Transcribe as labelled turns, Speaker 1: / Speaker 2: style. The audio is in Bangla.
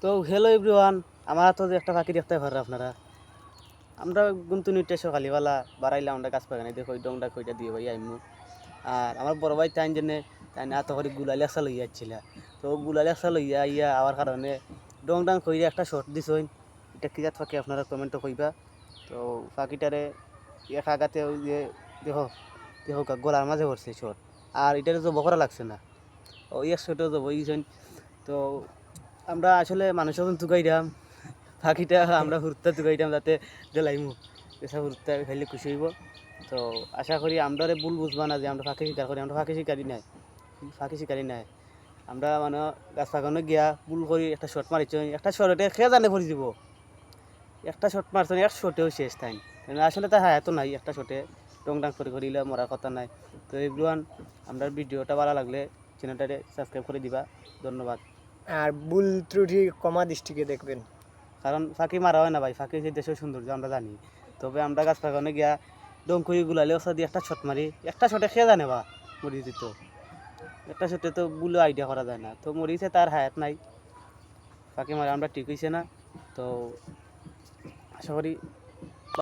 Speaker 1: তো হ্যালো এভরিওয়ান, আমার তো যে একটা পাখি দেখতে পারেন আপনারা। আমরা কিন্তু নিতে সকালবেলা বাড়াইলাম আমরা গাছ বাগানে দেখো ডংটা কইটা দিয়ে ভাই আইমু। আর আমার বড় ভাই টাইম জেনে তাই না এত করে গুলালি আসা লইয়া যাচ্ছিল। তো গুলালি আসা লইয়া ইয়া আবার কারণে ডং ডাং কইরা একটা শর্ট দিছইন। এটা কি জাত পাখি আপনারা কমেন্টে কইবা। তো পাখিটারে এক আগাতে ওই যে দেখো দেখো গলার মাঝে পড়ছে শর্ট। আর এটারে জব করা লাগছে না, ও ইয়ার শর্টও জব হয়ে। তো আমরা আসলে মানুষের তুকাইরাম পাখিটা আমরা হুরতা তুকাইরাম যাতে দেলাইমু এসব হুরতা খাইলে খুশি হইব। তো আশা করি আমরা ভুল বুঝবা না যে আমরা ফাঁকি শিকার করি। আমরা ফাঁকি শিকারি নাই। আমরা মানে গাছ বাগানে গিয়া ভুল করি একটা শট মারিছ, একটা শটে খেয়ে জানে পড়ি দিব। একটা শট মারছ এক শটেও শেষ তাই আসলে তার হায়াতও নাই। একটা শটে টং ডাং করে করিলে মরার কথা নাই। তো এগুলান আমরা ভিডিওটা ভালো লাগলে চ্যানেলটাকে সাবস্ক্রাইব করে দিবা। ধন্যবাদ।
Speaker 2: আর ভুল ত্রুটি কমা দৃষ্টিকে দেখবেন।
Speaker 1: কারণ ফাঁকি মারা হয় না ভাই, ফাঁকি যে দেশের সৌন্দর্য আমরা জানি। তবে আমরা গাছ বাগানে গিয়া ডঙ্কুরি গুলালে ওসা দিয়ে একটা শট মারি, একটা শটে খেয়ে জানে বা মরি যেত। একটা শটে তো বুলো আইডিয়া করা যায় না, তো মরিছে তার হায়াত নাই। ফাঁকি মারা আমরা ঠিক হয়েছে না। তো আশা করি